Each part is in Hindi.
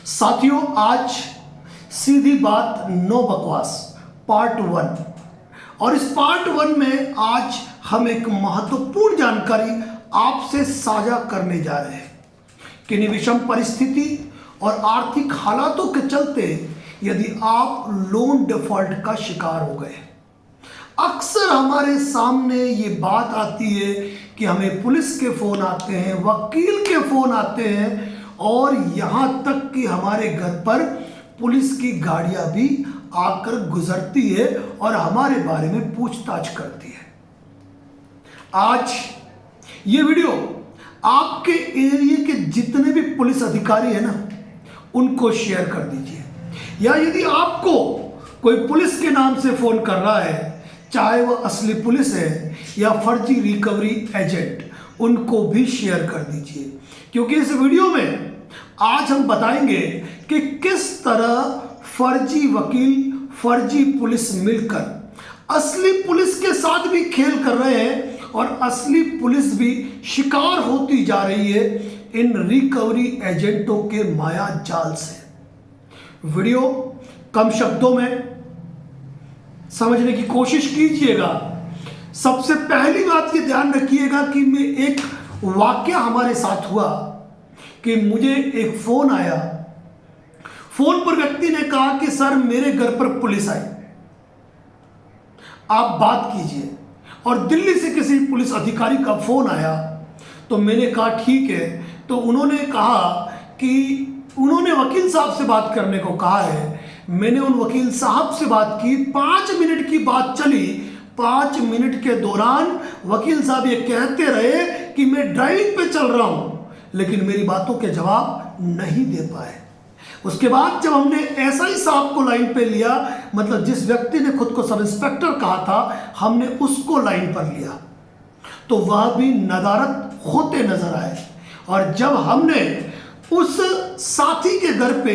साथियों, आज सीधी बात नो बकवास पार्ट 1। और इस पार्ट 1 में आज हम एक महत्वपूर्ण जानकारी आपसे साझा करने जा रहे हैं। किन्हीं विषम परिस्थिति और आर्थिक हालातों के चलते यदि आप लोन डिफॉल्ट का शिकार हो गए, अक्सर हमारे सामने ये बात आती है कि हमें पुलिस के फोन आते हैं, वकील के फोन आते हैं और यहाँ तक कि हमारे घर पर पुलिस की गाड़ियां भी आकर गुजरती है और हमारे बारे में पूछताछ करती है। आज ये वीडियो आपके एरिया के जितने भी पुलिस अधिकारी हैं ना, उनको शेयर कर दीजिए। या यदि आपको कोई पुलिस के नाम से फोन कर रहा है, चाहे वह असली पुलिस है या फर्जी रिकवरी एजेंट, उनको भी शेयर कर दीजिए। क्योंकि इस वीडियो में आज हम बताएंगे कि किस तरह फर्जी वकील, फर्जी पुलिस मिलकर असली पुलिस के साथ भी खेल कर रहे हैं और असली पुलिस भी शिकार होती जा रही है इन रिकवरी एजेंटों के माया जाल से। वीडियो कम शब्दों में समझने की कोशिश कीजिएगा। सबसे पहली बात ये ध्यान रखिएगा कि मैं एक वाकया हमारे साथ हुआ कि मुझे एक फोन आया। फोन पर व्यक्ति ने कहा कि सर, मेरे घर पर पुलिस आई, आप बात कीजिए। और दिल्ली से किसी पुलिस अधिकारी का फोन आया तो मैंने कहा ठीक है। तो उन्होंने कहा कि उन्होंने वकील साहब से बात करने को कहा है। मैंने उन वकील साहब से बात की, 5 मिनट की बात चली। 5 मिनट के दौरान वकील साहब ये कहते रहे कि मैं ड्राइविंग पे चल रहा हूं, लेकिन मेरी बातों के जवाब नहीं दे पाए। उसके बाद जब हमने एसआई साहब को लाइन पे लिया, मतलब जिस व्यक्ति ने खुद को सब इंस्पेक्टर कहा था, हमने उसको लाइन पर लिया, तो वह भी नदारत होते नजर आए। और जब हमने उस साथी के घर पे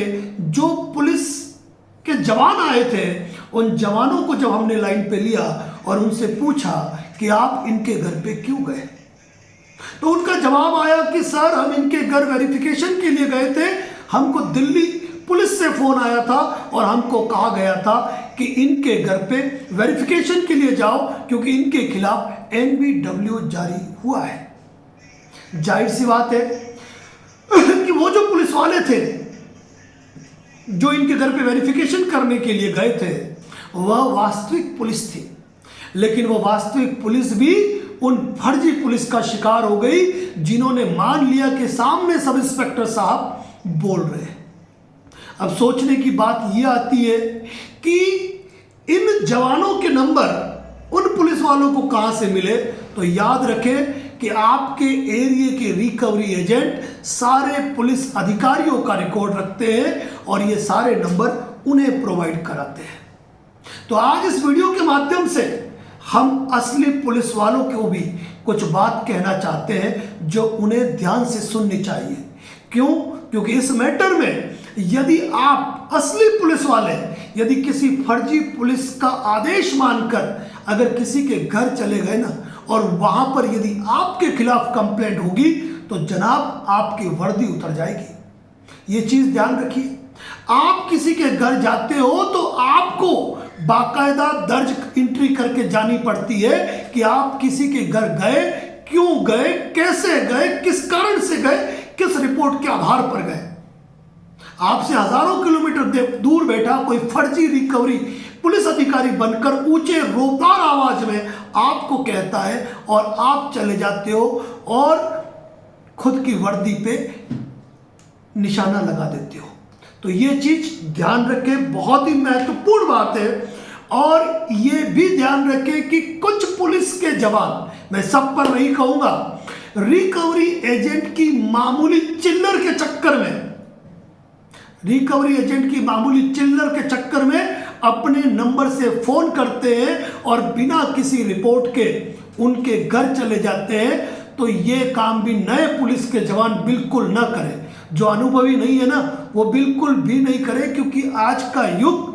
जो पुलिस के जवान आए थे, उन जवानों को जब हमने लाइन पे लिया और उनसे पूछा कि आप इनके घर पे क्यों गए, तो उनका जवाब आया कि सर, हम इनके घर वेरिफिकेशन के लिए गए थे। हमको दिल्ली पुलिस से फोन आया था और हमको कहा गया था कि इनके घर पे वेरिफिकेशन के लिए जाओ क्योंकि इनके खिलाफ एनबीडब्ल्यू जारी हुआ है। जाहिर सी बात है कि वो जो पुलिस वाले थे जो इनके घर पे वेरिफिकेशन करने के लिए गए थे, वह वास्तविक पुलिस थी। लेकिन वो वास्तविक पुलिस भी उन फर्जी पुलिस का शिकार हो गई जिन्होंने मान लिया कि सामने सब इंस्पेक्टर साहब बोल रहे हैं। अब सोचने की बात यह आती है कि इन जवानों के नंबर उन पुलिस वालों को कहां से मिले। तो याद रखें कि आपके एरिया के रिकवरी एजेंट सारे पुलिस अधिकारियों का रिकॉर्ड रखते हैं और ये सारे नंबर उन्हें प्रोवाइड कराते हैं। तो आज इस वीडियो के माध्यम से हम असली पुलिस वालों को भी कुछ बात कहना चाहते हैं जो उन्हें ध्यान से सुननी चाहिए। क्यों? क्योंकि इस मैटर में यदि आप असली पुलिस वाले यदि किसी फर्जी पुलिस का आदेश मानकर अगर किसी के घर चले गए ना और वहां पर यदि आपके खिलाफ कंप्लेंट होगी तो जनाब आपकी वर्दी उतर जाएगी। ये चीज ध्यान रखिए। आप किसी के घर जाते हो तो आपको बाकायदा दर्ज एंट्री करके जानी पड़ती है कि आप किसी के घर गए, क्यों गए, कैसे गए, किस कारण से गए, किस रिपोर्ट के आधार पर गए। आपसे हजारों किलोमीटर दूर बैठा कोई फर्जी रिकवरी पुलिस अधिकारी बनकर ऊंचे रोबदार आवाज में आपको कहता है और आप चले जाते हो और खुद की वर्दी पे निशाना लगा देते हो। तो ये चीज ध्यान रखें, बहुत ही महत्वपूर्ण बात है। और ये भी ध्यान रखें कि कुछ पुलिस के जवान, मैं सब पर नहीं कहूंगा, रिकवरी एजेंट की मामूली चिल्लर के चक्कर में, रिकवरी एजेंट की मामूली चिल्लर के चक्कर में अपने नंबर से फोन करते हैं और बिना किसी रिपोर्ट के उनके घर चले जाते हैं। तो ये काम भी नए पुलिस के जवान बिल्कुल ना करें। जो अनुभवी नहीं है ना, वो बिल्कुल भी नहीं करे, क्योंकि आज का युग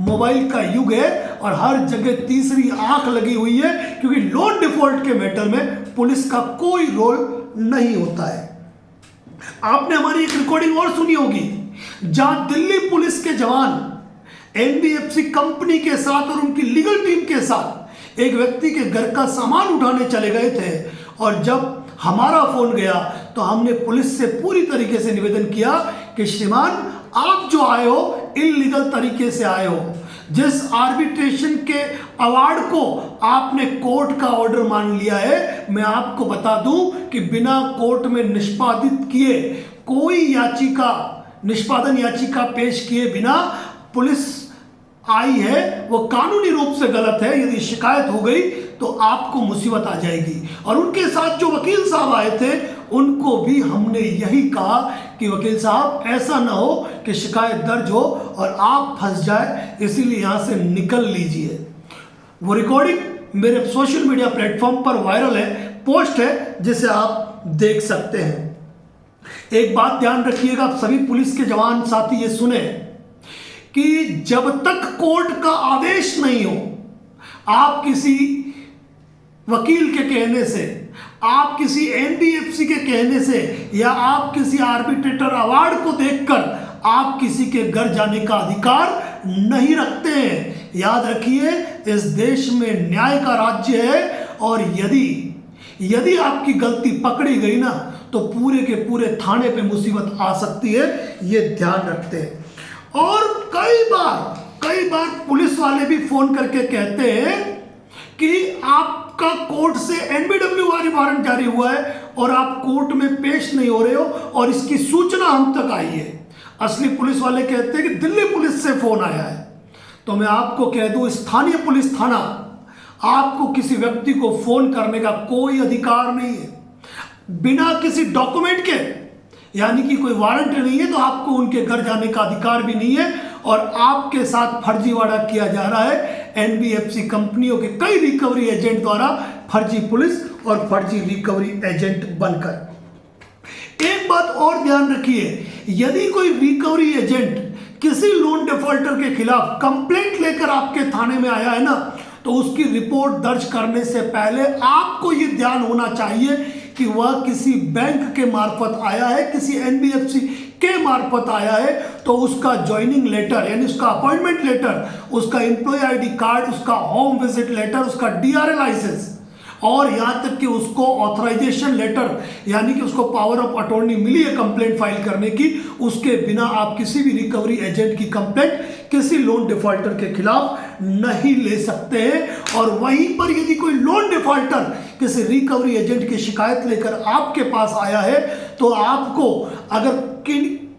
मोबाइल का युग है और हर जगह तीसरी आंख लगी हुई है। क्योंकि लोन डिफॉल्ट के मैटर में पुलिस का कोई रोल नहीं होता है। आपने हमारी एक रिकॉर्डिंग और सुनी होगी जहां दिल्ली पुलिस के जवान एनबीएफसी कंपनी के साथ और उनकी लीगल टीम के साथ एक व्यक्ति के घर का सामान उठाने चले गए थे, और जब हमारा फोन गया तो हमने पुलिस से पूरी तरीके से निवेदन किया कि श्रीमान, आप जो आए हो इल्लीगल तरीके से आए हो। जिस आर्बिट्रेशन के अवार्ड को आपने कोर्ट का ऑर्डर मान लिया है, मैं आपको बता दूं कि बिना कोर्ट में निष्पादित किए कोई याचिका, निष्पादन याचिका पेश किए बिना पुलिस आई है, वो कानूनी रूप से गलत है। यदि शिकायत हो गई तो आपको मुसीबत आ जाएगी। और उनके साथ जो वकील साहब आए थे उनको भी हमने यही कहा कि वकील साहब, ऐसा ना हो कि शिकायत दर्ज हो और आप फंस जाए, इसीलिए यहां से निकल लीजिए। वो रिकॉर्डिंग मेरे सोशल मीडिया प्लेटफॉर्म पर वायरल है, पोस्ट है, जिसे आप देख सकते हैं। एक बात ध्यान रखिएगा, आप सभी पुलिस के जवान साथी ये सुने कि जब तक कोर्ट का आदेश नहीं हो, आप किसी वकील के कहने से, आप किसी एनबीएफसी के कहने से, या आप किसी आर्बिट्रेटर अवार्ड को देखकर आप किसी के घर जाने का अधिकार नहीं रखते हैं। याद रखिए, इस देश में न्याय का राज्य है, और यदि आपकी गलती पकड़ी गई ना तो पूरे के पूरे थाने पे मुसीबत आ सकती है, ये ध्यान रखते हैं। और कई बार पुलिस वाले भी फोन करके कहते हैं कि आपका कोर्ट से एनबीडब्ल्यूआर वारंट जारी हुआ है और आप कोर्ट में पेश नहीं हो रहे हो, और इसकी सूचना हम तक आई है। असली पुलिस वाले कहते हैं कि दिल्ली पुलिस से फोन आया है। तो मैं आपको कह दूं, स्थानीय पुलिस थाना, आपको किसी व्यक्ति को फोन करने का कोई अधिकार नहीं है। बिना किसी डॉक्यूमेंट के, यानी कि कोई वारंट नहीं है, तो आपको उनके घर जाने का अधिकार भी नहीं है, और आपके साथ फर्जीवाड़ा किया जा रहा है एनबीएफसी कंपनियों के कई रिकवरी एजेंट द्वारा, फर्जी पुलिस और फर्जी रिकवरी एजेंट बनकर। एक बात और ध्यान रखिए, यदि कोई रिकवरी एजेंट किसी लोन डिफॉल्टर के खिलाफ कंप्लेंट लेकर आपके थाने में आया है ना, तो उसकी रिपोर्ट दर्ज करने से पहले आपको यह ध्यान होना चाहिए कि वह किसी बैंक के मार्फत आया है, किसी एनबीएफसी के मार्फत आया है, तो उसका ज्वाइनिंग लेटर, यानी उसका अपॉइंटमेंट लेटर, उसका एम्प्लॉय आईडी कार्ड, उसका होम विजिट लेटर, उसका डीआरए लाइसेंस, और यहां तक कि उसको ऑथराइजेशन लेटर, यानी कि उसको पावर ऑफ अटॉर्नी मिली है कंप्लेंट फाइल करने की, उसके बिना आप किसी भी रिकवरी एजेंट की कंप्लेंट किसी लोन डिफॉल्टर के खिलाफ नहीं ले सकते हैं। और वहीं पर यदि कोई लोन डिफॉल्टर किसी रिकवरी एजेंट की शिकायत लेकर आपके पास आया है, तो आपको अगर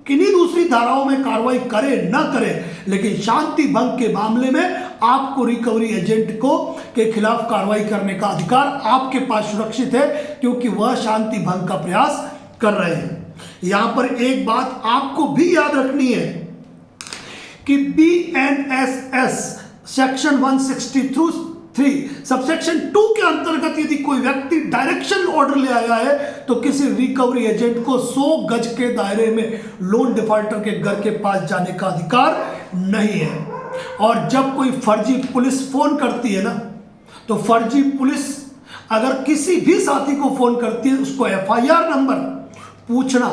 किन्हीं दूसरी धाराओं में कार्रवाई करे ना करे, लेकिन शांति भंग के मामले में आपको रिकवरी एजेंट के खिलाफ कार्रवाई करने का अधिकार आपके पास सुरक्षित है, क्योंकि वह शांति भंग का प्रयास कर रहे हैं। यहां पर एक बात आपको भी याद रखनी है कि बीएनएसएस सेक्शन 163 सबसेक्शन 2 के अंतर्गत यदि कोई व्यक्ति डायरेक्शन ऑर्डर ले आया है, तो किसी रिकवरी एजेंट को 100 गज के दायरे में लोन डिफॉल्टर के घर के पास जाने का अधिकार नहीं है। और जब कोई फर्जी पुलिस फोन करती है ना, तो फर्जी पुलिस अगर किसी भी साथी को फोन करती है, उसको एफआईआर नंबर पूछना,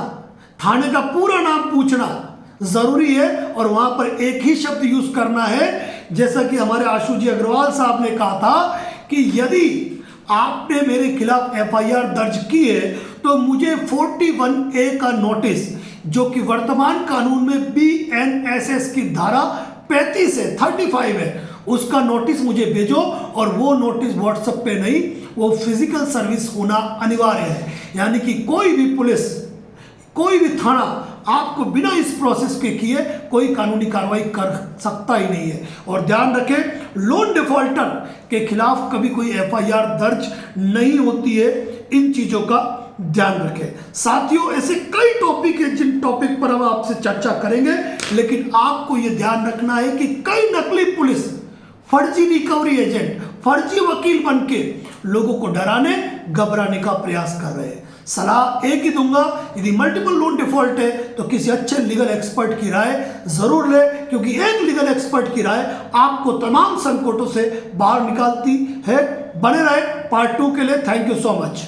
थाने का पूरा नाम पूछना जरूरी है, और वहां पर एक ही शब्द यूज करना है, जैसा कि हमारे आशु जी अग्रवाल साहब ने कहा था कि यदि आपने मेरे खिलाफ एफआईआर दर्ज की है, तो मुझे 41A का नोटिस, जो कि वर्तमान कानून में बीएनएसएस की धारा 35 है, 35 है, उसका नोटिस मुझे भेजो। और वो नोटिस व्हाट्सएप पे नहीं, वो फिजिकल सर्विस होना अनिवार्य है। यानी कि कोई भी पुलिस, कोई भी थाना आपको बिना इस प्रोसेस के किए कोई कानूनी कार्रवाई कर सकता ही नहीं है। और ध्यान रखें, लोन डिफॉल्टर के खिलाफ कभी कोई एफआईआर दर्ज नहीं होती है। इन चीजों का ध्यान रखें। साथियों, ऐसे कई टॉपिक है जिन टॉपिक पर हम आपसे चर्चा करेंगे, लेकिन आपको यह ध्यान रखना है कि कई नकली पुलिस, फर्जी रिकवरी एजेंट, फर्जी वकील बनके लोगों को डराने, घबराने का प्रयास कर रहे हैं। सलाह एक ही दूंगा, यदि मल्टीपल लोन डिफॉल्ट है तो किसी अच्छे लीगल एक्सपर्ट की राय जरूर ले, क्योंकि एक लीगल एक्सपर्ट की राय आपको तमाम संकटों से बाहर निकालती है। बने रहे पार्ट 2 के लिए। Thank you so much.